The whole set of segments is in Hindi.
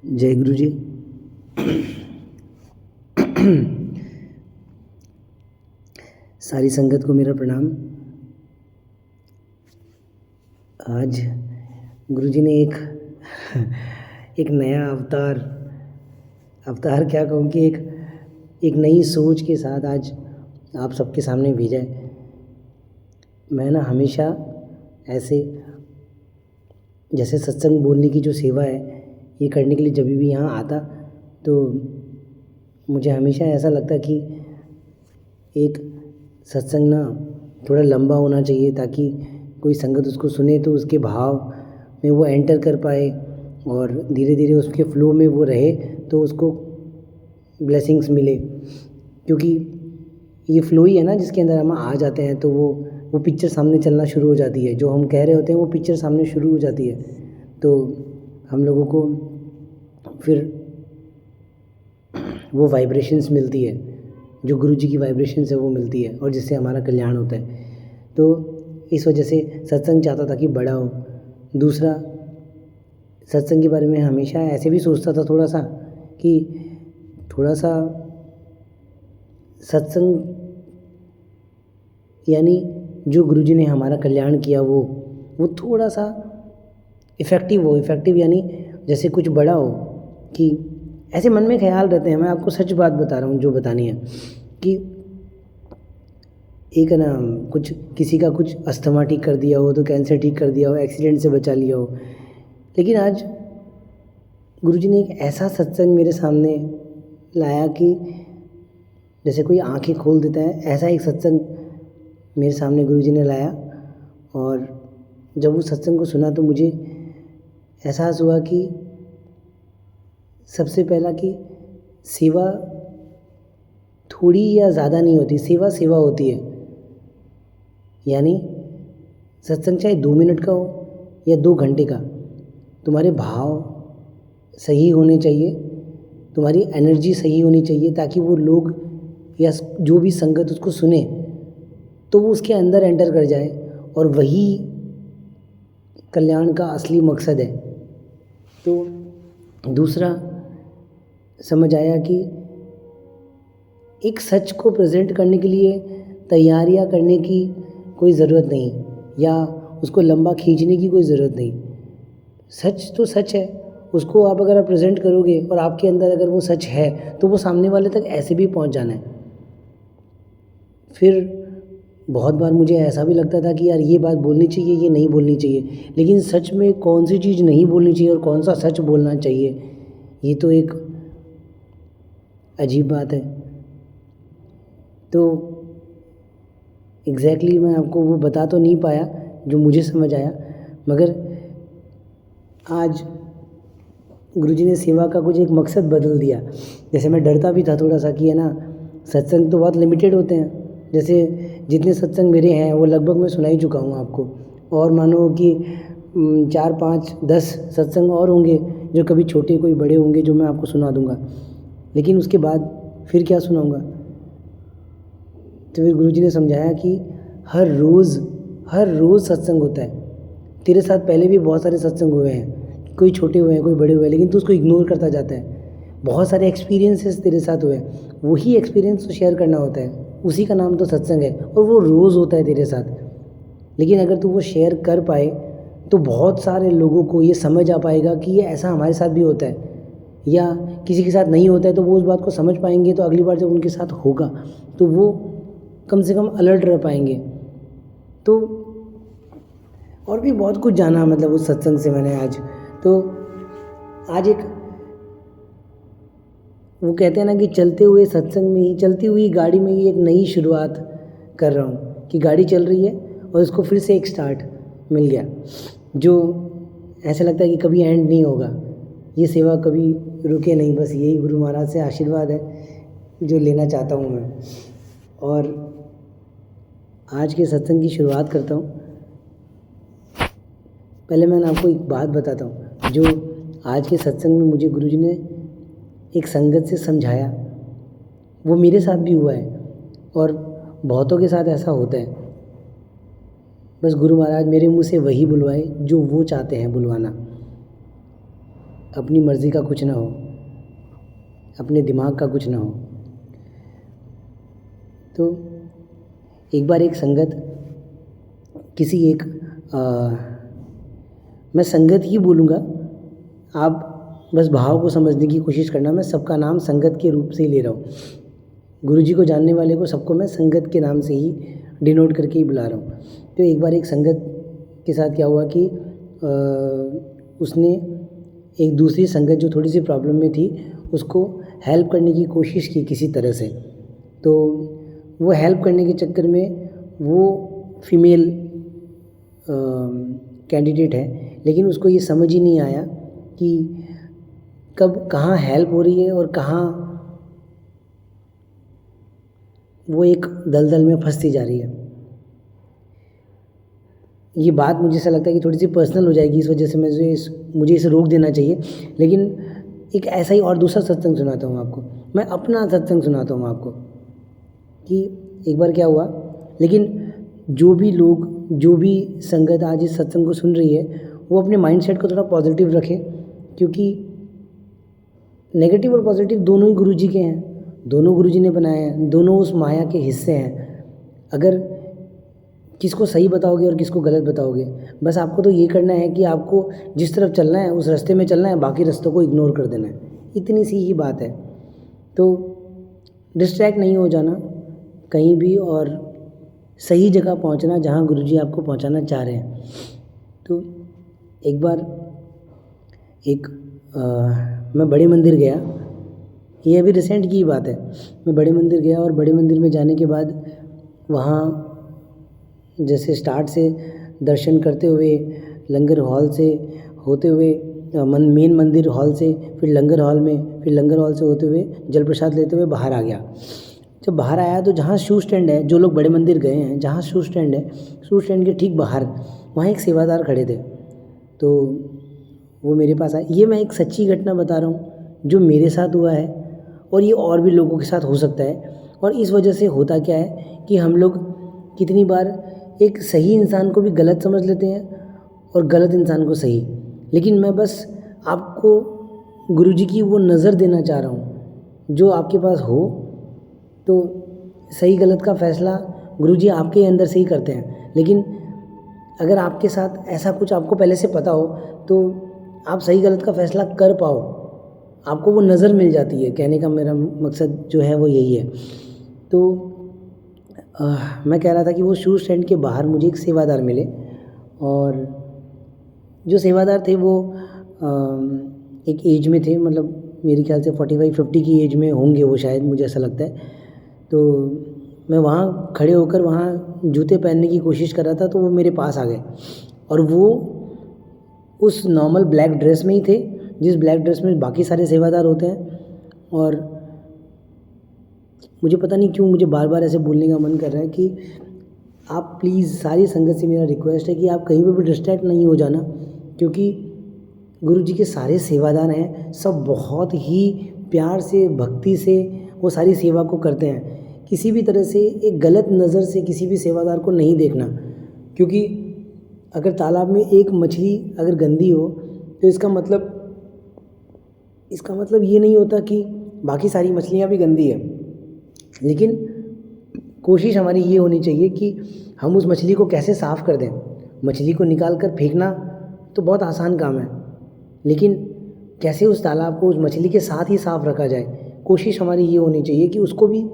जय गुरु जी। सारी संगत को मेरा प्रणाम। आज गुरु जी ने एक नया अवतार क्या कहूँ कि एक नई सोच के साथ आज आप सबके सामने भेजा है। मैं ना हमेशा ऐसे जैसे सत्संग बोलने की जो सेवा है ये करने के लिए जब भी यहाँ आता तो मुझे हमेशा ऐसा लगता कि एक सत्संग ना थोड़ा लंबा होना चाहिए ताकि कोई संगत उसको सुने तो उसके भाव में वो एंटर कर पाए और धीरे धीरे उसके फ्लो में वो रहे तो उसको ब्लेसिंग्स मिले। क्योंकि ये फ्लो ही है ना जिसके अंदर हम आ जाते हैं तो वो पिक्चर सामने चलना शुरू हो जाती है। जो हम कह रहे होते हैं वो पिक्चर सामने शुरू हो जाती है तो हम लोगों को फिर वो वाइब्रेशंस मिलती है, जो गुरु जी की वाइब्रेशंस है वो मिलती है और जिससे हमारा कल्याण होता है। तो इस वजह से सत्संग चाहता था कि बड़ा हो। दूसरा, सत्संग के बारे में हमेशा ऐसे भी सोचता था थोड़ा सा सत्संग यानी जो गुरु जी ने हमारा कल्याण किया वो थोड़ा सा इफ़ेक्टिव यानी जैसे कुछ बड़ा हो। कि ऐसे मन में ख्याल रहते हैं, मैं आपको सच बात बता रहा हूँ जो बतानी है कि एक ना कुछ किसी का कुछ अस्थमा ठीक कर दिया हो तो कैंसर ठीक कर दिया हो, एक्सीडेंट से बचा लिया हो। लेकिन आज गुरुजी ने एक ऐसा सत्संग मेरे सामने लाया कि जैसे कोई आंखें खोल देता है, ऐसा एक सत्संग मेरे सामने गुरुजी ने लाया। और जब उस सत्संग को सुना तो मुझे एहसास हुआ कि सबसे पहला कि सेवा थोड़ी या ज़्यादा नहीं होती, सेवा होती है। यानी सत्संग चाहे 2 मिनट का हो या 2 घंटे का, तुम्हारे भाव सही होने चाहिए, तुम्हारी एनर्जी सही होनी चाहिए ताकि वो लोग या जो भी संगत उसको सुने तो वो उसके अंदर एंटर कर जाए। और वही कल्याण का असली मकसद है। तो दूसरा समझ आया कि एक सच को प्रेजेंट करने के लिए तैयारियां करने की कोई ज़रूरत नहीं या उसको लंबा खींचने की कोई ज़रूरत नहीं। सच तो सच है, उसको आप अगर प्रेजेंट करोगे और आपके अंदर अगर वो सच है तो वो सामने वाले तक ऐसे भी पहुंच जाना है। फिर बहुत बार मुझे ऐसा भी लगता था कि यार ये बात बोलनी चाहिए, ये नहीं बोलनी चाहिए। लेकिन सच में कौन सी चीज़ नहीं बोलनी चाहिए और कौन सा सच बोलना चाहिए, ये तो एक अजीब बात है। तो एग्जैक्टली मैं आपको वो बता तो नहीं पाया जो मुझे समझ आया, मगर आज गुरुजी ने सेवा का कुछ एक मकसद बदल दिया। जैसे मैं डरता भी था थोड़ा सा कि है ना सत्संग तो बहुत लिमिटेड होते हैं, जैसे जितने सत्संग मेरे हैं वो लगभग मैं सुना ही चुका हूँ आपको, और मानो कि 4, 5, 10 सत्संग और होंगे जो कभी छोटे कोई बड़े होंगे जो मैं आपको सुना दूँगा। लेकिन उसके बाद फिर क्या सुनाऊँगा। तो फिर गुरुजी ने समझाया कि हर रोज़ सत्संग होता है। तेरे साथ पहले भी बहुत सारे सत्संग हुए हैं, कोई छोटे हुए हैं कोई बड़े हुए हैं, लेकिन तू उसको इग्नोर करता जाता है। बहुत सारे एक्सपीरियंसेस तेरे साथ हुए हैं, वही एक्सपीरियंस तो शेयर करना होता है, उसी का नाम तो सत्संग है और वो रोज़ होता है तेरे साथ। लेकिन अगर तू वो शेयर कर पाए तो बहुत सारे लोगों को ये समझ आ पाएगा कि ये ऐसा हमारे साथ भी होता है, या किसी के साथ नहीं होता है तो वो उस बात को समझ पाएंगे। तो अगली बार जब उनके साथ होगा तो वो कम से कम अलर्ट रह पाएंगे। तो और भी बहुत कुछ जाना मतलब उस सत्संग से मैंने आज एक वो कहते हैं ना कि चलते हुए सत्संग में ही, चलती हुई गाड़ी में ही एक नई शुरुआत कर रहा हूँ कि गाड़ी चल रही है और इसको फिर से एक स्टार्ट मिल गया, जो ऐसा लगता है कि कभी एंड नहीं होगा, ये सेवा कभी रुके नहीं। बस यही गुरु महाराज से आशीर्वाद है जो लेना चाहता हूँ मैं। और आज के सत्संग की शुरुआत करता हूँ। पहले मैं आपको एक बात बताता हूँ जो आज के सत्संग में मुझे गुरुजी ने एक संगत से समझाया, वो मेरे साथ भी हुआ है और बहुतों के साथ ऐसा होता है। बस गुरु महाराज मेरे मुंह से वही बुलवाए जो वो चाहते हैं बुलवाना। अपनी मर्ज़ी का कुछ ना हो, अपने दिमाग का कुछ ना हो। तो एक बार एक संगत किसी एक मैं संगत ही बोलूँगा, आप बस भाव को समझने की कोशिश करना। मैं सबका नाम संगत के रूप से ही ले रहा हूँ। गुरुजी को जानने वाले को सबको मैं संगत के नाम से ही डिनोट करके ही बुला रहा हूँ। तो एक बार एक संगत के साथ क्या हुआ कि उसने एक दूसरी संगत जो थोड़ी सी प्रॉब्लम में थी उसको हेल्प करने की कोशिश की किसी तरह से। तो वो हेल्प करने के चक्कर में वो फीमेल कैंडिडेट है, लेकिन उसको ये समझ ही नहीं आया कि कब कहाँ हेल्प हो रही है और कहाँ वो एक दलदल में फंसती जा रही है। ये बात मुझे ऐसा लगता है कि थोड़ी सी पर्सनल हो जाएगी, इस वजह से मुझे इसे रोक देना चाहिए। लेकिन एक ऐसा ही और दूसरा सत्संग सुनाता हूँ आपको। मैं अपना सत्संग सुनाता हूँ आपको कि एक बार क्या हुआ। लेकिन जो भी लोग, जो भी संगत आज इस सत्संग को सुन रही है, वो अपने माइंडसेट को थोड़ा पॉजिटिव रखें, क्योंकि नेगेटिव और पॉजिटिव दोनों ही गुरुजी के हैं, दोनों गुरुजी ने बनाए हैं, दोनों उस माया के हिस्से हैं। अगर किसको सही बताओगे और किसको गलत बताओगे, बस आपको तो ये करना है कि आपको जिस तरफ चलना है उस रास्ते में चलना है, बाकी रास्तों को इग्नोर कर देना है। इतनी सी ही बात है। तो डिस्ट्रैक्ट नहीं हो जाना कहीं भी, और सही जगह पहुंचना जहां गुरुजी आपको पहुंचाना चाह रहे हैं। तो एक बार मैं बड़े मंदिर गया, ये अभी रिसेंट की बात है। मैं बड़े मंदिर गया और बड़े मंदिर में जाने के बाद वहाँ जैसे स्टार्ट से दर्शन करते हुए लंगर हॉल से होते हुए मेन मंदिर हॉल से, फिर लंगर हॉल में, फिर लंगर हॉल से होते हुए जल प्रसाद लेते हुए बाहर आ गया। जब बाहर आया तो जहाँ शू स्टैंड है, जो लोग बड़े मंदिर गए हैं, जहाँ शू स्टैंड है, शू स्टैंड के ठीक बाहर वहाँ एक सेवादार खड़े थे। तो वो मेरे पास आए। ये मैं एक सच्ची घटना बता रहा हूँ जो मेरे साथ हुआ है, और ये और भी लोगों के साथ हो सकता है। और इस वजह से होता क्या है कि हम लोग कितनी बार एक सही इंसान को भी गलत समझ लेते हैं और गलत इंसान को सही। लेकिन मैं बस आपको गुरुजी की वो नज़र देना चाह रहा हूँ, जो आपके पास हो तो सही गलत का फैसला गुरुजी आपके अंदर से ही करते हैं। लेकिन अगर आपके साथ ऐसा कुछ आपको पहले से पता हो तो आप सही गलत का फैसला कर पाओ, आपको वो नज़र मिल जाती है। कहने का मेरा मकसद जो है वो यही है। तो मैं कह रहा था कि वो शू स्टैंड के बाहर मुझे एक सेवादार मिले, और जो सेवादार थे वो एक एज में थे, मतलब मेरे ख्याल से 45-50 की एज में होंगे वो, शायद, मुझे ऐसा लगता है। तो मैं वहाँ खड़े होकर वहाँ जूते पहनने की कोशिश कर रहा था, तो वो मेरे पास आ गए, और वो उस नॉर्मल ब्लैक ड्रेस में ही थे, जिस ब्लैक ड्रेस में बाकी सारे सेवादार होते हैं। और मुझे पता नहीं क्यों मुझे बार बार ऐसे बोलने का मन कर रहा है कि आप प्लीज़, सारी संगत से मेरा रिक्वेस्ट है कि आप कहीं पर भी डिस्ट्रैक्ट नहीं हो जाना, क्योंकि गुरुजी के सारे सेवादार हैं, सब बहुत ही प्यार से, भक्ति से वो सारी सेवा को करते हैं। किसी भी तरह से एक गलत नज़र से किसी भी सेवादार को नहीं देखना, क्योंकि अगर तालाब में एक मछली अगर गंदी हो तो इसका मतलब ये नहीं होता कि बाकी सारी मछलियाँ भी गंदी है। लेकिन कोशिश हमारी ये होनी चाहिए कि हम उस मछली को कैसे साफ़ कर दें। मछली को निकाल कर फेंकना तो बहुत आसान काम है, लेकिन कैसे उस तालाब को उस मछली के साथ ही साफ़ रखा जाए, कोशिश हमारी ये होनी चाहिए कि उसको भी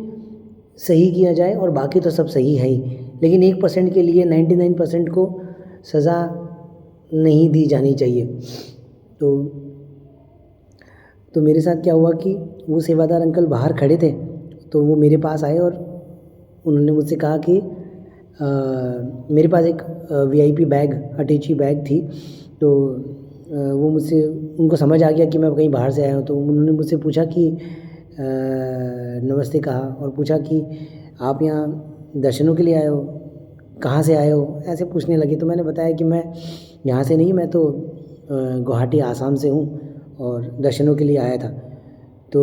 सही किया जाए, और बाकी तो सब सही है ही। लेकिन 1% के लिए 99% को सज़ा नहीं दी जानी चाहिए। तो मेरे साथ क्या हुआ कि वो सेवादार अंकल बाहर खड़े थे, तो वो मेरे पास आए और उन्होंने मुझसे कहा कि मेरे पास एक VIP बैग, अटैची बैग थी। तो वो मुझसे, उनको समझ आ गया कि मैं कहीं बाहर से आया हूँ, तो उन्होंने मुझसे पूछा कि नमस्ते कहा, और पूछा कि आप यहाँ दर्शनों के लिए आए हो, कहाँ से आए हो, ऐसे पूछने लगे। तो मैंने बताया कि मैं यहाँ से नहीं, मैं तो गुवाहाटी, आसाम से हूँ और दर्शनों के लिए आया था। तो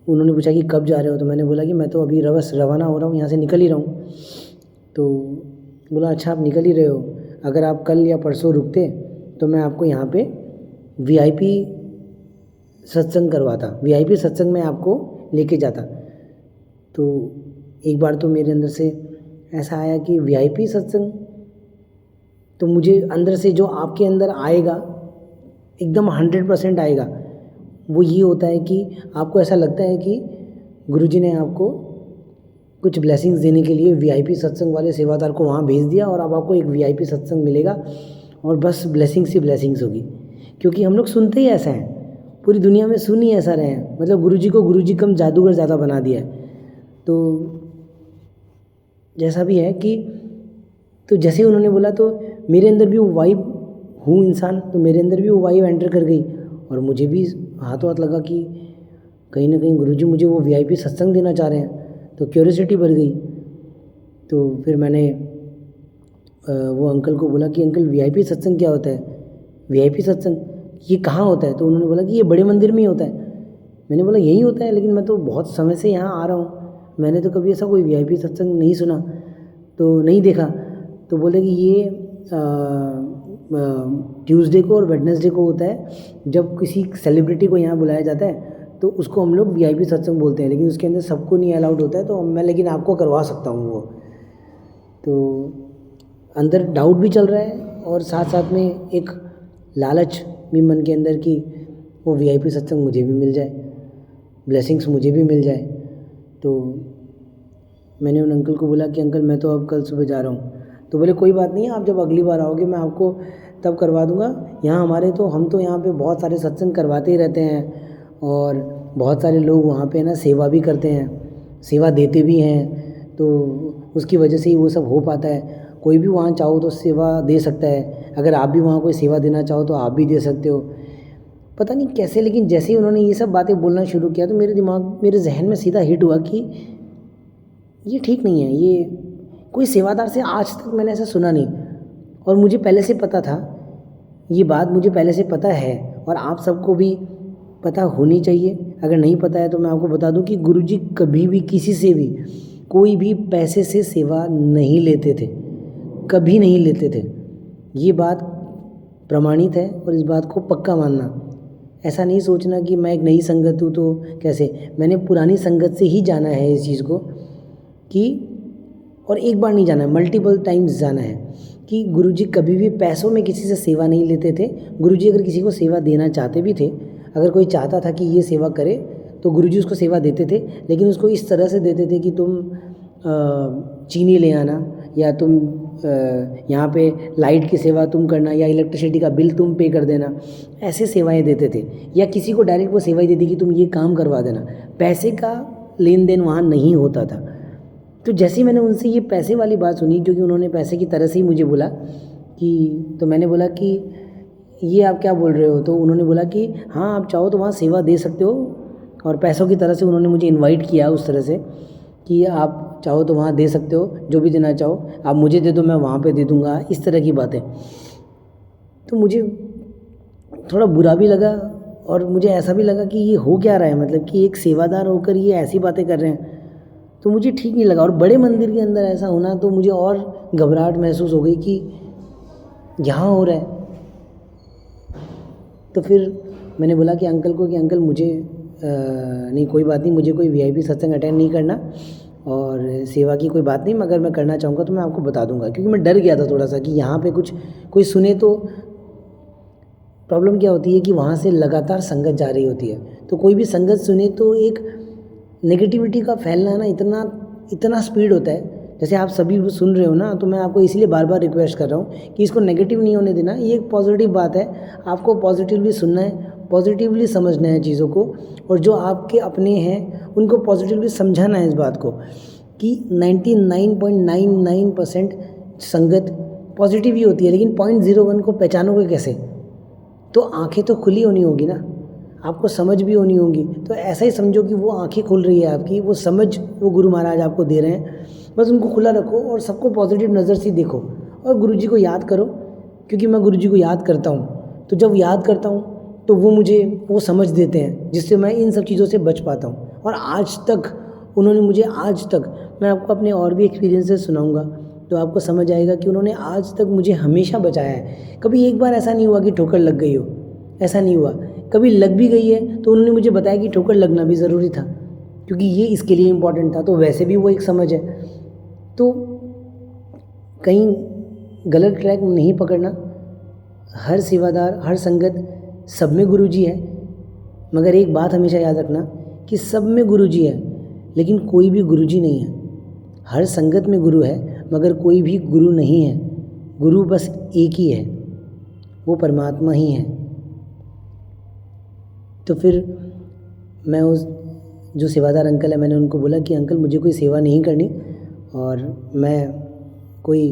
उन्होंने पूछा कि कब जा रहे हो, तो मैंने बोला कि मैं तो अभी रवाना हो रहा हूँ, यहाँ से निकल ही रहा हूँ। तो बोला अच्छा, आप निकल ही रहे हो, अगर आप कल या परसों रुकते तो मैं आपको यहाँ पे वीआईपी सत्संग करवाता, वीआईपी सत्संग में आपको लेके जाता। तो एक बार तो मेरे अंदर से ऐसा आया कि वीआईपी सत्संग, तो मुझे अंदर से जो आपके अंदर आएगा एकदम 100% आएगा, वो ये होता है कि आपको ऐसा लगता है कि गुरुजी ने आपको कुछ ब्लेसिंग्स देने के लिए वीआईपी सत्संग वाले सेवादार को वहाँ भेज दिया और अब आपको एक वीआईपी सत्संग मिलेगा और बस ब्लेसिंग्स ही ब्लेसिंग्स होगी। क्योंकि हम लोग सुनते ही ऐसा हैं, पूरी दुनिया में सुन ही ऐसा रहे हैं, मतलब गुरुजी को गुरुजी कम जादूगर ज़्यादा बना दिया है। तो जैसा भी है कि तो जैसे उन्होंने बोला तो मेरे अंदर भी वो वाइब हूँ इंसान, तो मेरे अंदर भी वो वाइब एंटर कर गई और मुझे भी हाथों हाथ लगा कि कहीं ना कहीं गुरुजी मुझे वो वीआईपी सत्संग देना चाह रहे हैं। तो क्यूरियोसिटी बढ़ गई। तो फिर मैंने वो अंकल को बोला कि अंकल वीआईपी सत्संग क्या होता है, वीआईपी सत्संग ये कहाँ होता है? तो उन्होंने बोला कि ये बड़े मंदिर में ही होता है। मैंने बोला यही होता है, लेकिन मैं तो बहुत समय से यहाँ आ रहा हूँ, मैंने तो कभी ऐसा कोई वीआईपी सत्संग नहीं सुना, तो नहीं देखा। तो बोले कि ये ट्यूसडे को और वेडनेसडे को होता है, जब किसी सेलिब्रिटी को यहाँ बुलाया जाता है तो उसको हम लोग वीआईपी सत्संग बोलते हैं, लेकिन उसके अंदर सबको नहीं अलाउड होता है। तो मैं लेकिन आपको करवा सकता हूँ वो। तो अंदर डाउट भी चल रहा है और साथ साथ में एक लालच भी मन के अंदर कि वो वीआईपी सत्संग मुझे भी मिल जाए, ब्लेसिंग्स मुझे भी मिल जाए। तो मैंने उन अंकल को बोला कि अंकल मैं तो अब कल सुबह जा रहा हूँ। तो बोले कोई बात नहीं, आप जब अगली बार आओगे मैं आपको तब करवा दूँगा। यहाँ हमारे तो हम तो यहाँ पे बहुत सारे सत्संग करवाते ही रहते हैं और बहुत सारे लोग वहाँ पे ना सेवा भी करते हैं, सेवा देते भी हैं, तो उसकी वजह से ही वो सब हो पाता है। कोई भी वहाँ चाहो तो सेवा दे सकता है, अगर आप भी वहाँ कोई सेवा देना चाहो तो आप भी दे सकते हो। पता नहीं कैसे, लेकिन जैसे ही उन्होंने ये सब बातें बोलना शुरू किया तो मेरे जहन में सीधा हिट हुआ कि ये ठीक नहीं है। ये कोई सेवादार से आज तक मैंने ऐसा सुना नहीं, और मुझे पहले से पता था, ये बात मुझे पहले से पता है और आप सबको भी पता होनी चाहिए। अगर नहीं पता है तो मैं आपको बता दूं कि गुरुजी कभी भी किसी से भी कोई भी पैसे से सेवा नहीं लेते थे, कभी नहीं लेते थे। ये बात प्रमाणित है और इस बात को पक्का मानना। ऐसा नहीं सोचना कि मैं एक नई संगत हूँ तो कैसे, मैंने पुरानी संगत से ही जाना है इस चीज़ को कि, और एक बार नहीं जाना है, मल्टीपल टाइम्स जाना है कि गुरुजी कभी भी पैसों में किसी से सेवा नहीं लेते थे। गुरुजी अगर किसी को सेवा देना चाहते भी थे, अगर कोई चाहता था कि ये सेवा करे तो गुरुजी उसको सेवा देते थे, लेकिन उसको इस तरह से देते थे कि तुम चीनी ले आना, या तुम यहाँ पे लाइट की सेवा तुम करना, या इलेक्ट्रिसिटी का बिल तुम पे कर देना, ऐसे सेवाएं देते थे। या किसी को डायरेक्ट वो सेवाएं देती कि तुम ये काम करवा देना, पैसे का लेन देन वहाँ नहीं होता था। तो जैसे ही मैंने उनसे ये पैसे वाली बात सुनी, क्योंकि उन्होंने पैसे की तरह से ही मुझे बोला कि, तो मैंने बोला कि ये आप क्या बोल रहे हो? तो उन्होंने बोला कि हाँ आप चाहो तो वहाँ सेवा दे सकते हो, और पैसों की तरह से उन्होंने मुझे इनवाइट किया उस तरह से कि आप चाहो तो वहाँ दे सकते हो, जो भी देना चाहो आप मुझे दे दो, मैं वहाँ पे दे दूँगा, इस तरह की बातें। तो मुझे थोड़ा बुरा भी लगा और मुझे ऐसा भी लगा कि ये हो क्या रहा है, मतलब कि एक सेवादार होकर ये ऐसी बातें कर रहे हैं, तो मुझे ठीक नहीं लगा। और बड़े मंदिर के अंदर ऐसा होना तो मुझे और घबराहट महसूस हो गई कि यहाँ हो रहा है। तो फिर मैंने बोला कि अंकल को कि अंकल मुझे नहीं, कोई बात नहीं, मुझे कोई वीआईपी सत्संग अटेंड नहीं करना और सेवा की कोई बात नहीं, मगर मैं करना चाहूँगा तो मैं आपको बता दूंगा। क्योंकि मैं डर गया था थोड़ा सा कि यहाँ पे कुछ कोई सुने तो प्रॉब्लम क्या होती है कि वहाँ से लगातार संगत जा रही होती है, तो कोई भी संगत सुने तो एक नेगेटिविटी का फैलना ना इतना स्पीड होता है। जैसे आप सभी सुन रहे हो ना, तो मैं आपको इसलिए बार बार रिक्वेस्ट कर रहा हूँ कि इसको नेगेटिव नहीं होने देना। ये एक पॉजिटिव बात है, आपको पॉजिटिवली सुनना है, पॉजिटिवली समझना है चीज़ों को, और जो आपके अपने हैं उनको पॉजिटिवली समझाना है इस बात को कि 99.99% संगत पॉजिटिव ही होती है, लेकिन 0.01 को पहचानोगे कैसे? तो आंखें तो खुली होनी होगी ना, आपको समझ भी होनी होगी। तो ऐसा ही समझो कि वो आंखें खुल रही है आपकी, वो समझ वो गुरु महाराज आपको दे रहे हैं, बस उनको खुला रखो और सबको पॉजिटिव नज़र से देखो और गुरुजी को याद करो। क्योंकि मैं गुरुजी को याद करता हूँ, तो जब याद करता हूँ तो वो मुझे वो समझ देते हैं, जिससे मैं इन सब चीज़ों से बच पाता हूँ। और आज तक उन्होंने मुझे, आज तक मैं आपको अपने और भी एक्सपीरियंसेस सुनाऊँगा तो आपको समझ आएगा कि उन्होंने आज तक मुझे हमेशा बचाया है। कभी एक बार ऐसा नहीं हुआ कि ठोकर लग गई हो, ऐसा नहीं हुआ। कभी लग भी गई है तो उन्होंने मुझे बताया कि ठोकर लगना भी ज़रूरी था, क्योंकि ये इसके लिए इम्पोर्टेंट था। तो वैसे भी वो एक समझ है। तो कहीं गलत ट्रैक नहीं पकड़ना। हर सेवादार, हर संगत, सब में गुरुजी है, मगर एक बात हमेशा याद रखना कि सब में गुरुजी है लेकिन कोई भी गुरुजी नहीं है। हर संगत में गुरु है मगर कोई भी गुरु नहीं है। गुरु बस एक ही है, वो परमात्मा ही है। तो फिर मैं उस जो सेवादार अंकल है, मैंने उनको बोला कि अंकल मुझे कोई सेवा नहीं करनी और मैं कोई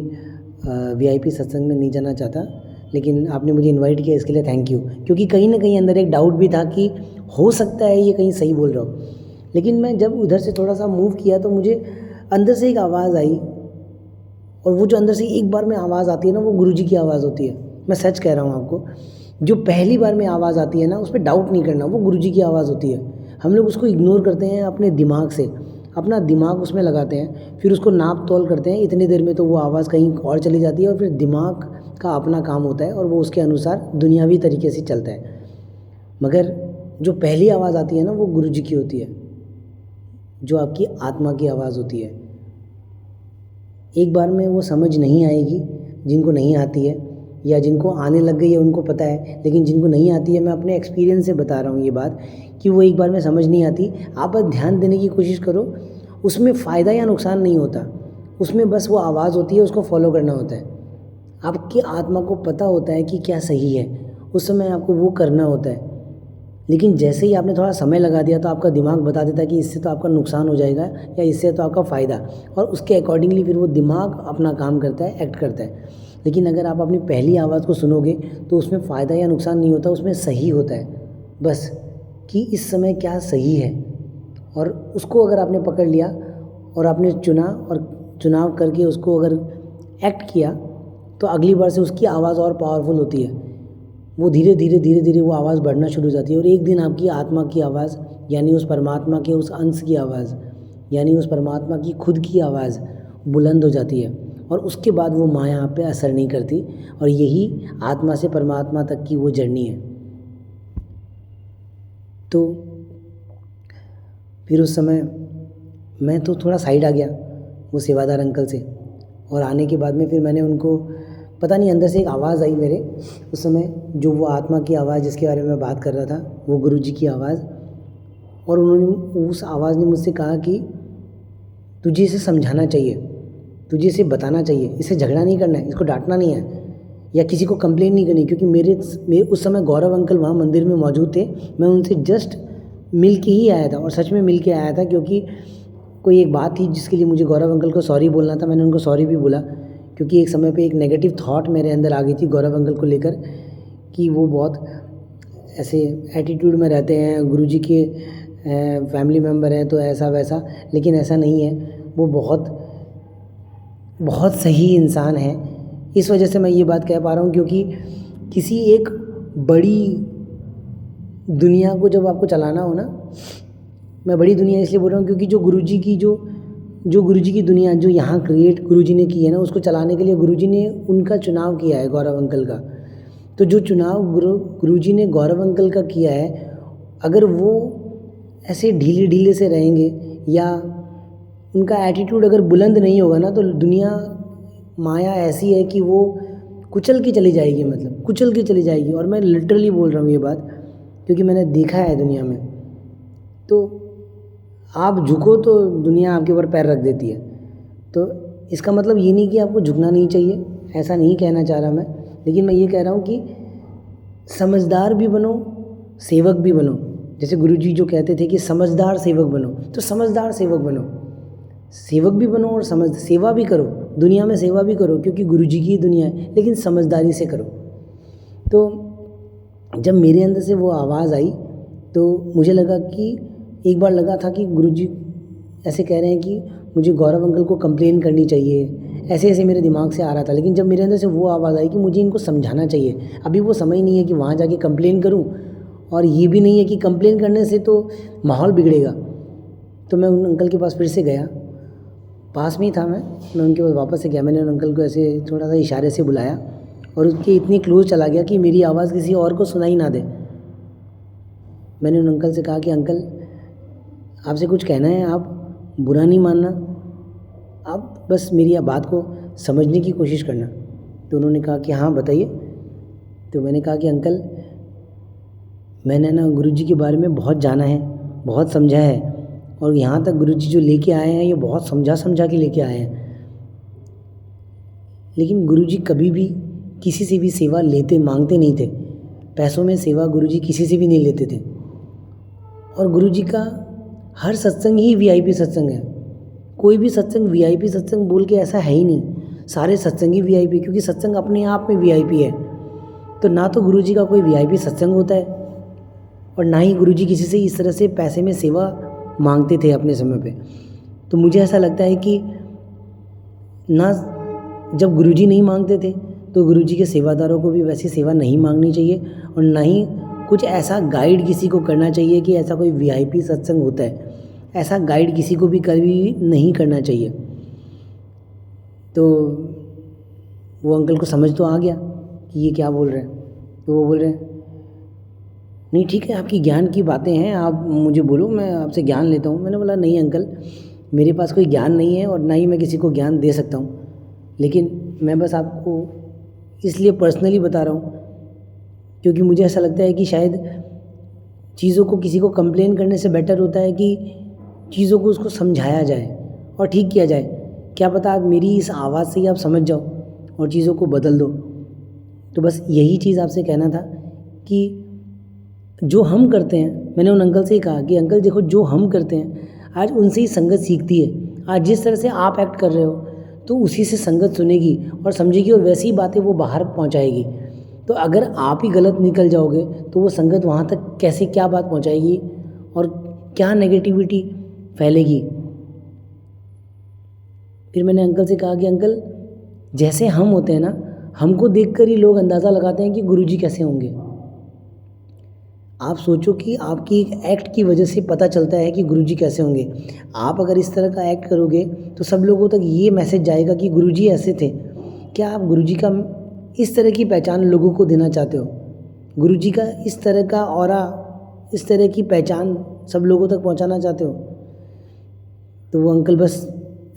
वीआईपी सत्संग में नहीं जाना चाहता, लेकिन आपने मुझे इनवाइट किया इसके लिए थैंक यू। क्योंकि कहीं ना कहीं अंदर एक डाउट भी था कि हो सकता है ये कहीं सही बोल रहा हो। लेकिन मैं जब उधर से थोड़ा सा मूव किया तो मुझे अंदर से एक आवाज़ आई, और वो जो अंदर से एक बार में आवाज़ आती है ना, वो गुरुजी की आवाज़ होती है। मैं सच कह रहा हूँ आपको, जो पहली बार में आवाज़ आती है ना, उस पर डाउट नहीं करना, वो गुरुजी की आवाज़ होती है। हम लोग उसको इग्नोर करते हैं अपने दिमाग से, अपना दिमाग उसमें लगाते हैं, फिर उसको नाप तोल करते हैं, इतनी देर में तो वो आवाज़ कहीं और चली जाती है और फिर दिमाग का अपना काम होता है और वो उसके अनुसार दुनियावी तरीके से चलता है। मगर जो पहली आवाज़ आती है ना, वो गुरुजी की होती है, जो आपकी आत्मा की आवाज़ होती है। एक बार में वो समझ नहीं आएगी जिनको नहीं आती है, या जिनको आने लग गई है उनको पता है, लेकिन जिनको नहीं आती है, मैं अपने एक्सपीरियंस से बता रहा हूँ ये बात कि वो एक बार में समझ नहीं आती। आप बस ध्यान देने की कोशिश करो, उसमें फ़ायदा या नुकसान नहीं होता, उसमें बस वो आवाज़ होती है, उसको फॉलो करना होता है। आपकी आत्मा को पता होता है कि क्या सही है, उस समय आपको वो करना होता है। लेकिन जैसे ही आपने थोड़ा समय लगा दिया तो आपका दिमाग बता देता है कि इससे तो आपका नुकसान हो जाएगा या इससे तो आपका फ़ायदा, और उसके अकॉर्डिंगली फिर वो दिमाग अपना काम करता है, एक्ट करता है। लेकिन अगर आप अपनी पहली आवाज़ को सुनोगे तो उसमें फ़ायदा या नुकसान नहीं होता, उसमें सही होता है बस, कि इस समय क्या सही है। और उसको अगर आपने पकड़ लिया और आपने चुना और चुनाव करके उसको अगर एक्ट किया, तो अगली बार से उसकी आवाज़ और पावरफुल होती है। वो धीरे धीरे वो आवाज़ बढ़ना शुरू हो जाती है, और एक दिन आपकी आत्मा की आवाज़, यानी उस परमात्मा के उस अंश की आवाज़, यानी उस परमात्मा की खुद की आवाज़ बुलंद हो जाती है, और उसके बाद वो माया आप पे असर नहीं करती। और यही आत्मा से परमात्मा तक की वो जर्नी है। तो फिर उस समय मैं तो थोड़ा साइड आ गया वो सेवादार अंकल से, और आने के बाद में फिर मैंने उनको, पता नहीं अंदर से एक आवाज़ आई मेरे उस समय, जो वो आत्मा की आवाज़ जिसके बारे में मैं बात कर रहा था, वो गुरुजी की आवाज़। और उन्होंने, उस आवाज़ ने मुझसे कहा कि तुझे इसे समझाना चाहिए, तुझे इसे बताना चाहिए, इससे झगड़ा नहीं करना है, इसको डांटना नहीं है या किसी को कंप्लेन नहीं करनी। क्योंकि मेरे उस समय गौरव अंकल वहाँ मंदिर में मौजूद थे, मैं उनसे जस्ट मिल के ही आया था, और सच में मिल के आया था, क्योंकि कोई एक बात थी जिसके लिए मुझे गौरव अंकल को सॉरी बोलना था। मैंने उनको सॉरी भी बोला, क्योंकि एक समय पे एक नेगेटिव थॉट मेरे अंदर आ गई थी गौरव अंकल को लेकर, कि वो बहुत ऐसे एटीट्यूड में रहते हैं, गुरुजी के फैमिली मेम्बर हैं तो ऐसा वैसा, लेकिन ऐसा नहीं है। वो बहुत बहुत सही इंसान है। इस वजह से मैं ये बात कह पा रहा हूँ, क्योंकि किसी एक बड़ी दुनिया को जब आपको चलाना हो ना, मैं बड़ी दुनिया इसलिए बोल रहा हूँ क्योंकि जो गुरुजी की दुनिया जो यहाँ क्रिएट गुरुजी ने की है ना, उसको चलाने के लिए गुरुजी ने उनका चुनाव किया है, गौरव अंकल का। तो जो चुनाव गुरुजी ने गौरव अंकल का किया है, अगर वो ऐसे ढीले ढीले से रहेंगे या उनका एटीट्यूड अगर बुलंद नहीं होगा ना, तो दुनिया माया ऐसी है कि वो कुचल के चली जाएगी, मतलब कुचल के चली जाएगी। और मैं लिटरली बोल रहा हूँ ये बात, क्योंकि मैंने देखा है दुनिया में। तो आप झुको तो दुनिया आपके ऊपर पैर रख देती है। तो इसका मतलब ये नहीं कि आपको झुकना नहीं चाहिए, ऐसा नहीं कहना चाह रहा मैं, लेकिन मैं ये कह रहा हूँ कि समझदार भी बनो, सेवक भी बनो। जैसे गुरुजी जो कहते थे कि समझदार सेवक बनो, तो समझदार सेवक बनो, सेवक भी बनो और सेवा भी करो, दुनिया में सेवा भी करो, क्योंकि गुरुजी की दुनिया है, लेकिन समझदारी से करो। तो जब मेरे अंदर से वो आवाज़ आई तो मुझे लगा कि एक बार लगा था कि गुरुजी ऐसे कह रहे हैं कि मुझे गौरव अंकल को कंप्लेन करनी चाहिए, ऐसे ऐसे मेरे दिमाग से आ रहा था। लेकिन जब मेरे अंदर से वो आवाज़ आई कि मुझे इनको समझाना चाहिए, अभी वो समय नहीं है कि वहाँ जाके कंप्लेन करूँ, और ये भी नहीं है कि कंप्लेन करने से तो माहौल बिगड़ेगा। तो मैं उन अंकल के पास फिर से गया, पास में ही था मैं उनके पास वापस से गया। मैंने उन अंकल को ऐसे थोड़ा सा इशारे से बुलाया और उसके इतनी क्लोज चला गया कि मेरी आवाज़ किसी और को सुनाई ना दे। मैंने उन अंकल से कहा कि अंकल आपसे कुछ कहना है, आप बुरा नहीं मानना, आप बस मेरी बात को समझने की कोशिश करना। तो उन्होंने कहा कि हाँ बताइए। तो मैंने कहा कि अंकल मैंने ना गुरुजी के बारे में बहुत जाना है, बहुत समझा है, और यहाँ तक गुरुजी जो लेके आए हैं ये बहुत समझा के लेके आए हैं, लेकिन गुरुजी कभी भी किसी से भी सेवा मांगते नहीं थे। पैसों में सेवा गुरुजी किसी से भी नहीं लेते थे। और गुरुजी का हर सत्संग ही वीआईपी सत्संग है। कोई भी सत्संग वीआईपी सत्संग बोल के ऐसा है ही नहीं। सारे सत्संग ही वीआईपी, क्योंकि सत्संग अपने आप में वीआईपी है। तो ना तो गुरुजी का कोई वीआईपी सत्संग होता है और ना ही गुरुजी किसी से इस तरह से पैसे में सेवा मांगते थे अपने समय पे। तो मुझे ऐसा लगता है कि ना जब गुरुजी नहीं मांगते थे तो गुरुजी के सेवादारों को भी वैसी सेवा नहीं मांगनी चाहिए, और ना ही कुछ ऐसा गाइड किसी को करना चाहिए कि ऐसा कोई वीआईपी सत्संग होता है, ऐसा गाइड किसी को भी कभी नहीं करना चाहिए। तो वो अंकल को समझ तो आ गया कि ये क्या बोल रहे हैं। तो वो बोल रहे हैं नहीं ठीक है, आपकी ज्ञान की बातें हैं, आप मुझे बोलो, मैं आपसे ज्ञान लेता हूँ। मैंने बोला नहीं अंकल, मेरे पास कोई ज्ञान नहीं है और ना ही मैं किसी को ज्ञान दे सकता हूँ, लेकिन मैं बस आपको इसलिए पर्सनली बता रहा हूँ क्योंकि मुझे ऐसा लगता है कि शायद चीज़ों को किसी को कंप्लेन करने से बेटर होता है कि चीज़ों को उसको समझाया जाए और ठीक किया जाए। क्या पता आप मेरी इस आवाज़ से ही आप समझ जाओ और चीज़ों को बदल दो। तो बस यही चीज़ आपसे कहना था कि जो हम करते हैं, मैंने उन अंकल से ही कहा कि अंकल देखो जो हम करते हैं आज उनसे ही संगत सीखती है। आज जिस तरह से आप एक्ट कर रहे हो तो उसी से संगत सुनेगी और समझेगी और वैसी ही बातें वो बाहर पहुंचाएगी। तो अगर आप ही गलत निकल जाओगे तो वो संगत वहाँ तक कैसे क्या बात पहुंचाएगी और क्या नेगेटिविटी फैलेगी। फिर मैंने अंकल से कहा कि अंकल जैसे हम होते हैं ना, हमको देखकर ही लोग अंदाज़ा लगाते हैं कि गुरुजी कैसे होंगे। आप सोचो कि आपकी एक एक्ट की वजह से पता चलता है कि गुरुजी कैसे होंगे। आप अगर इस तरह का एक्ट करोगे तो सब लोगों तक ये मैसेज जाएगा कि गुरुजी ऐसे थे। क्या आप गुरुजी का इस तरह की पहचान लोगों को देना चाहते हो? गुरुजी का इस तरह का ऑरा, इस तरह की पहचान सब लोगों तक पहुंचाना चाहते हो? तो वो अंकल बस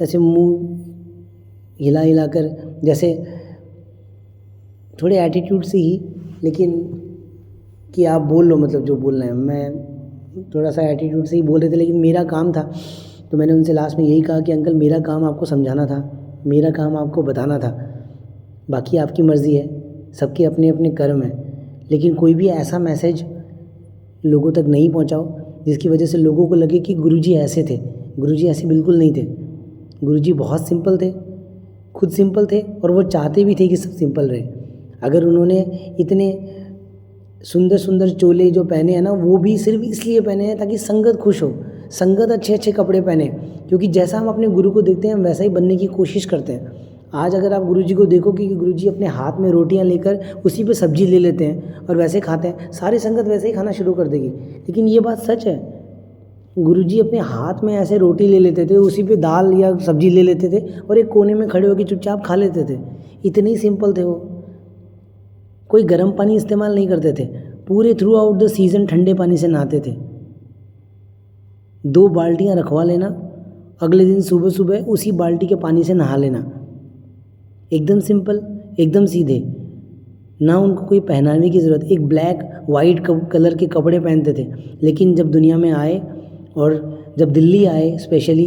ऐसे मुंह हिला हिला कर, जैसे थोड़े एटीट्यूड से ही, लेकिन कि आप बोल लो, मतलब जो बोलना है। मैं थोड़ा सा एटीट्यूड से ही बोल रहे थे, लेकिन मेरा काम था। तो मैंने उनसे लास्ट में यही कहा कि अंकल मेरा काम आपको समझाना था, मेरा काम आपको बताना था, बाकी आपकी मर्ज़ी है, सबके अपने अपने कर्म हैं। लेकिन कोई भी ऐसा मैसेज लोगों तक नहीं पहुंचाओ जिसकी वजह से लोगों को लगे कि गुरुजी ऐसे थे। गुरुजी ऐसे बिल्कुल नहीं थे। गुरुजी बहुत सिंपल थे, खुद सिंपल थे, और वो चाहते भी थे कि सब सिंपल रहे। अगर उन्होंने इतने सुंदर सुंदर चोले जो पहने हैं ना, वो भी सिर्फ इसलिए पहने हैं ताकि संगत खुश हो, संगत अच्छे अच्छे कपड़े पहने, क्योंकि जैसा हम अपने गुरु को देखते हैं हम वैसा ही बनने की कोशिश करते हैं। आज अगर आप गुरुजी को देखो कि गुरुजी अपने हाथ में रोटियां लेकर उसी पे सब्जी ले लेते हैं और वैसे खाते हैं, सारी संगत वैसे ही खाना शुरू कर देगी। लेकिन ये बात सच है, गुरुजी अपने हाथ में ऐसे रोटी ले लेते थे, उसी पे दाल या सब्जी ले लेते थे और एक कोने में खड़े होकर चुपचाप खा लेते थे। इतने ही सिंपल थे वो। कोई गर्म पानी इस्तेमाल नहीं करते थे, पूरे थ्रू आउट द सीज़न ठंडे पानी से नहाते थे। 2 बाल्टियाँ रखवा लेना, अगले दिन सुबह सुबह उसी बाल्टी के पानी से नहा लेना। एकदम सिंपल, एकदम सीधे, ना उनको कोई पहनाने की ज़रूरत। एक ब्लैक वाइट कलर के कपड़े पहनते थे, लेकिन जब दुनिया में आए और जब दिल्ली आए स्पेशली,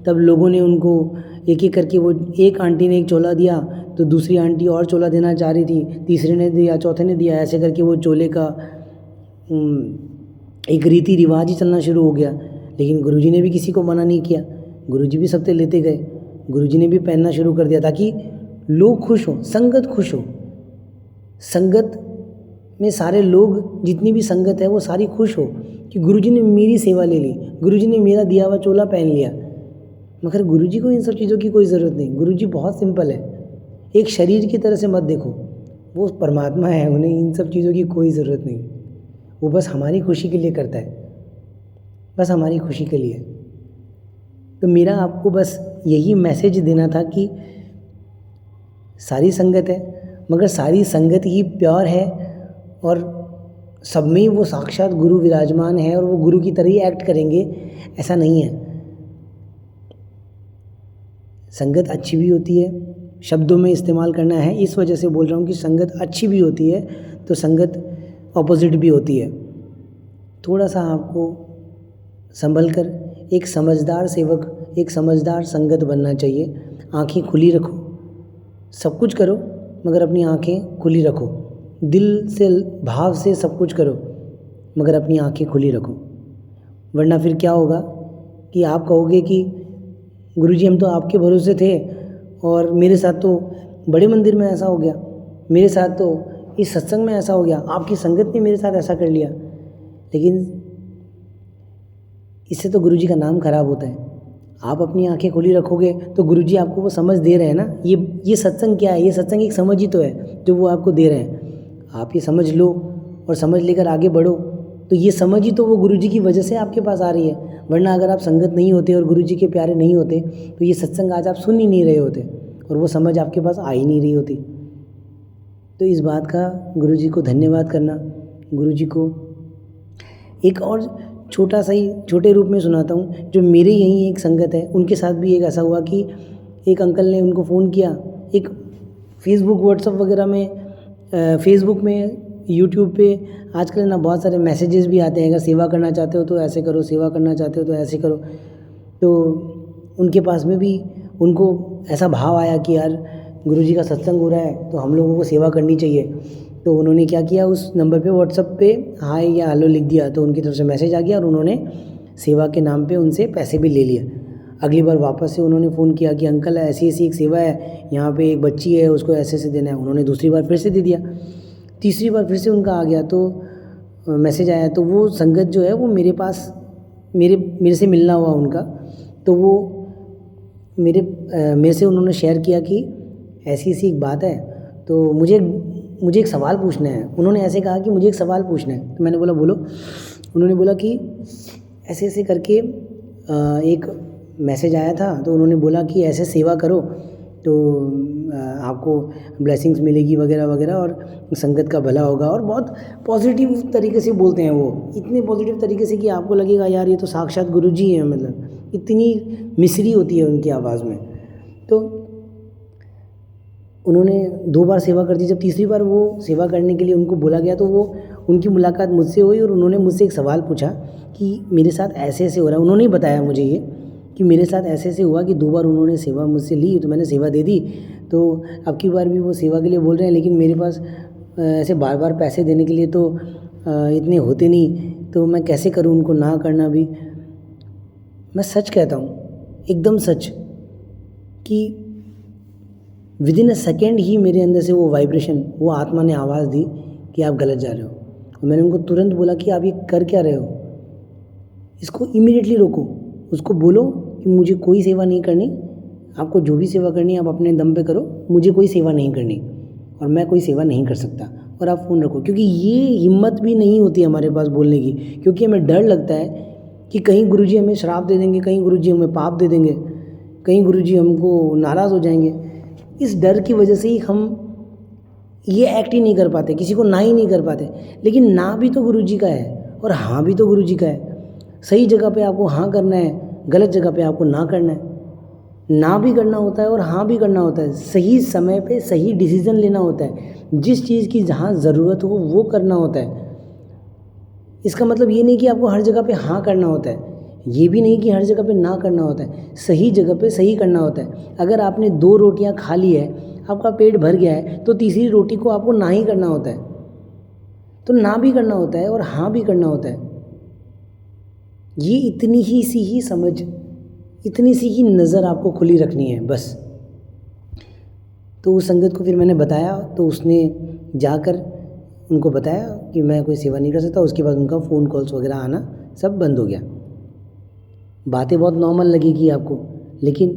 तब लोगों ने उनको एक एक करके, वो एक आंटी ने एक चोला दिया तो दूसरी आंटी और चोला देना चाह रही थी, तीसरे ने दिया, चौथे ने दिया, ऐसे करके वो चोले का एक रीति रिवाज ही चलना शुरू हो गया। लेकिन गुरुजी ने भी किसी को मना नहीं किया, गुरुजी भी सबसे लेते गए, गुरुजी ने भी पहनना शुरू कर दिया ताकि लोग खुश हों, संगत खुश हो। संगत में सारे लोग, जितनी भी संगत है वो सारी खुश हो कि गुरुजी ने मेरी सेवा ले ली, गुरुजी ने मेरा दिया हुआ चोला पहन लिया। मगर गुरुजी को इन सब चीज़ों की कोई ज़रूरत नहीं। गुरुजी बहुत सिंपल है। एक शरीर की तरह से मत देखो, वो परमात्मा है, उन्हें इन सब चीज़ों की कोई ज़रूरत नहीं। वो बस हमारी खुशी के लिए करता है, बस हमारी खुशी के लिए। तो मेरा आपको बस यही मैसेज देना था कि सारी संगत है, मगर सारी संगत ही प्योर है और सब में ही वो साक्षात गुरु विराजमान है और वो गुरु की तरह ही एक्ट करेंगे, ऐसा नहीं है। संगत अच्छी भी होती है, शब्दों में इस्तेमाल करना है, इस वजह से बोल रहा हूँ कि संगत अच्छी भी होती है तो संगत ऑपोजिट भी होती है। थोड़ा सा आपको संभल कर एक समझदार सेवक, एक समझदार संगत बनना चाहिए। आँखें खुली रखो, सब कुछ करो मगर अपनी आँखें खुली रखो। दिल से भाव से सब कुछ करो मगर अपनी आँखें खुली रखो, वरना फिर क्या होगा कि आप कहोगे कि गुरुजी हम तो आपके भरोसे थे और मेरे साथ तो बड़े मंदिर में ऐसा हो गया, मेरे साथ तो इस सत्संग में ऐसा हो गया, आपकी संगत ने मेरे साथ ऐसा कर लिया। लेकिन इससे तो गुरुजी का नाम खराब होता है। आप अपनी आंखें खुली रखोगे तो गुरुजी आपको वो समझ दे रहे हैं ना। ये सत्संग क्या है? ये सत्संग एक समझ ही तो है जो वो आपको दे रहे हैं। आप ये समझ लो और समझ लेकर आगे बढ़ो, तो ये समझ ही तो वो गुरुजी की वजह से आपके पास आ रही है। वरना अगर आप संगत नहीं होते और गुरुजी के प्यारे नहीं होते तो ये सत्संग आज आप सुन ही नहीं रहे होते और वो समझ आपके पास आ ही नहीं रही होती। तो इस बात का गुरुजी को धन्यवाद करना। गुरुजी को एक और छोटा सा ही छोटे रूप में सुनाता हूँ। जो मेरे यहीं एक संगत है, उनके साथ भी एक ऐसा हुआ कि एक अंकल ने उनको फ़ोन किया। एक फेसबुक, व्हाट्सअप वगैरह में, फेसबुक में, यूट्यूब पे आजकल ना बहुत सारे मैसेजेस भी आते हैं, अगर सेवा करना चाहते हो तो ऐसे करो, सेवा करना चाहते हो तो ऐसे करो। तो उनके पास में भी उनको ऐसा भाव आया कि यार गुरुजी का सत्संग हो रहा है तो हम लोगों को सेवा करनी चाहिए। तो उन्होंने क्या किया, उस नंबर पे व्हाट्सअप पे हाय या हेलो लिख दिया, तो उनकी तरफ से मैसेज आ गया और उन्होंने सेवा के नाम पे उनसे पैसे भी ले लिए। अगली बार वापस से उन्होंने फ़ोन किया कि अंकल ऐसी ऐसी एक सेवा है, यहाँ पे एक बच्ची है उसको ऐसे ऐसे देना है। उन्होंने दूसरी बार फिर से दे दिया। तीसरी बार फिर से उनका आ गया तो मैसेज आया। तो वो संगत जो है वो मेरे पास मेरे से मिलना हुआ उनका, तो वो मेरे से उन्होंने शेयर किया कि ऐसी ऐसी एक बात है तो मुझे एक सवाल पूछना है। उन्होंने ऐसे कहा कि मुझे एक सवाल पूछना है। तो मैंने बोला बोलो। उन्होंने बोला कि ऐसे ऐसे करके एक मैसेज आया था, तो उन्होंने बोला कि ऐसे सेवा करो तो आपको ब्लेसिंग्स मिलेगी वगैरह वगैरह और संगत का भला होगा। और बहुत पॉजिटिव तरीके से बोलते हैं वो, इतने पॉजिटिव तरीके से कि आपको लगेगा यार ये तो साक्षात गुरुजी हैं। मतलब इतनी मिश्री होती है उनकी आवाज़ में। तो उन्होंने 2 बार सेवा कर दी। जब तीसरी बार वो सेवा करने के लिए उनको बोला गया तो वो उनकी मुलाकात मुझसे हुई और उन्होंने मुझसे एक सवाल पूछा कि मेरे साथ ऐसे ऐसे हो रहा है। उन्होंने ही बताया मुझे ये कि मेरे साथ ऐसे ऐसे हुआ कि 2 बार उन्होंने सेवा मुझसे ली तो मैंने सेवा दे दी, तो अब की बार भी वो सेवा के लिए बोल रहे हैं, लेकिन मेरे पास ऐसे बार बार पैसे देने के लिए तो इतने होते नहीं, तो मैं कैसे करूँ उनको ना करना भी। मैं सच कहता हूँ, एकदम सच, कि विदिन अ सेकेंड ही मेरे अंदर से वो वाइब्रेशन, वो आत्मा ने आवाज़ दी कि आप गलत जा रहे हो। और मैंने उनको तुरंत बोला कि आप ये कर क्या रहे हो, इसको इमीडिएटली रोको। उसको बोलो कि मुझे कोई सेवा नहीं करनी, आपको जो भी सेवा करनी है आप अपने दम पे करो, मुझे कोई सेवा नहीं करनी और मैं कोई सेवा नहीं कर सकता, और आप फ़ोन रखो। क्योंकि ये हिम्मत भी नहीं होती हमारे पास बोलने की, क्योंकि हमें डर लगता है कि कहीं गुरुजी हमें श्राप दे देंगे, कहीं गुरुजी हमें पाप दे देंगे, कहीं गुरुजी हमको नाराज़ हो जाएंगे। इस डर की वजह से ही हम ये एक्ट ही नहीं कर पाते, किसी को ना ही नहीं कर पाते। लेकिन ना भी तो गुरुजी का है और हाँ भी तो गुरुजी का है। सही जगह पे आपको हाँ करना है, गलत जगह पे आपको ना करना है। ना भी करना होता है और हाँ भी करना होता है। सही समय पे सही डिसीजन लेना होता है। जिस चीज़ की जहाँ ज़रूरत हो वो करना होता है। इसका मतलब ये नहीं कि आपको हर जगह पे हाँ करना होता है, ये भी नहीं कि हर जगह पे ना करना होता है। सही जगह पे सही करना होता है। अगर आपने 2 रोटियां खा ली है, आपका पेट भर गया है, तो तीसरी रोटी को आपको ना ही करना होता है। तो ना भी करना होता है और हाँ भी करना होता है। ये इतनी ही सी ही समझ, इतनी सी ही नज़र आपको खुली रखनी है बस। तो उस संगत को फिर मैंने बताया, तो उसने जाकर उनको बताया कि मैं कोई सेवा नहीं कर सकता। उसके बाद उनका फ़ोन कॉल्स वगैरह आना सब बंद हो गया। बातें बहुत नॉर्मल लगेगी आपको, लेकिन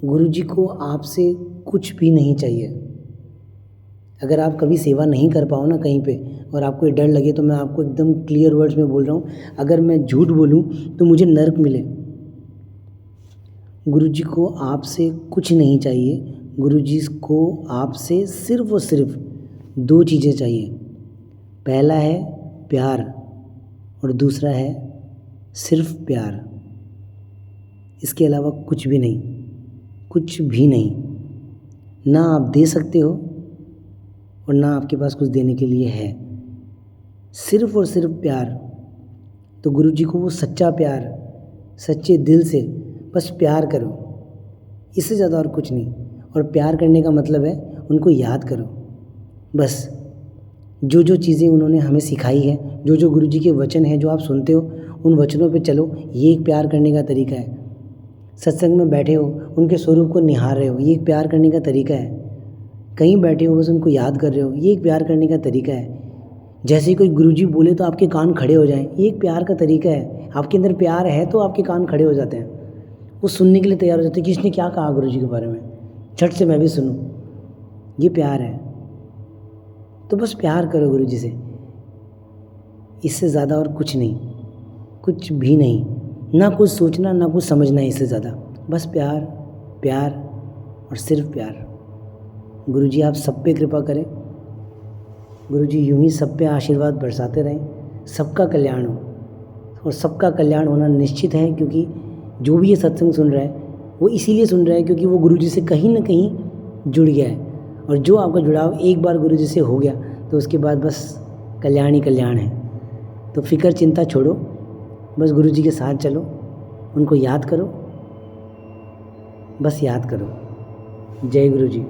गुरुजी को आपसे कुछ भी नहीं चाहिए। अगर आप कभी सेवा नहीं कर पाओ ना कहीं पे और आपको ये डर लगे, तो मैं आपको एकदम क्लियर वर्ड्स में बोल रहा हूँ, अगर मैं झूठ बोलूँ तो मुझे नर्क मिले। गुरुजी को आपसे कुछ नहीं चाहिए। गुरुजी को आपसे सिर्फ और सिर्फ 2 चीज़ें चाहिए। पहला है प्यार और दूसरा है सिर्फ प्यार। इसके अलावा कुछ भी नहीं, कुछ भी नहीं। ना आप दे सकते हो और ना आपके पास कुछ देने के लिए है, सिर्फ और सिर्फ प्यार। तो गुरुजी को वो सच्चा प्यार, सच्चे दिल से बस प्यार करो, इससे ज़्यादा और कुछ नहीं। और प्यार करने का मतलब है उनको याद करो। बस जो जो चीज़ें उन्होंने हमें सिखाई है, जो जो गुरुजी के वचन हैं जो आप सुनते हो, उन वचनों पे चलो। ये एक प्यार करने का तरीका है। सत्संग में बैठे हो, उनके स्वरूप को निहार रहे हो, ये एक प्यार करने का तरीका है। कहीं बैठे हो बस उनको याद कर रहे हो, ये एक प्यार करने का तरीका है। जैसे कोई गुरुजी बोले तो आपके कान खड़े हो जाएं, ये एक प्यार का तरीका है। आपके अंदर प्यार है तो आपके कान खड़े हो जाते हैं, वो सुनने के लिए तैयार हो जाते हैं कि इसने क्या कहा गुरुजी के बारे में, झट से मैं भी सुनूं। ये प्यार है। तो बस प्यार करो गुरुजी से, इससे ज़्यादा और कुछ नहीं, कुछ भी नहीं। ना कुछ सोचना, ना कुछ समझना, इससे ज़्यादा बस प्यार, प्यार और सिर्फ प्यार। गुरुजी आप सब पे कृपा करें। गुरुजी यूं ही सब पे आशीर्वाद बरसाते रहें, सबका कल्याण हो। और सबका कल्याण होना निश्चित है, क्योंकि जो भी ये सत्संग सुन रहा है वो इसीलिए सुन रहा है क्योंकि वो गुरुजी से कहीं ना कहीं जुड़ गया है। और जो आपका जुड़ाव एक बार गुरुजी से हो गया तो उसके बाद बस कल्याण ही कल्याण है। तो फिक्र चिंता छोड़ो, बस गुरुजी के साथ चलो, उनको याद करो, बस याद करो। जय गुरुजी।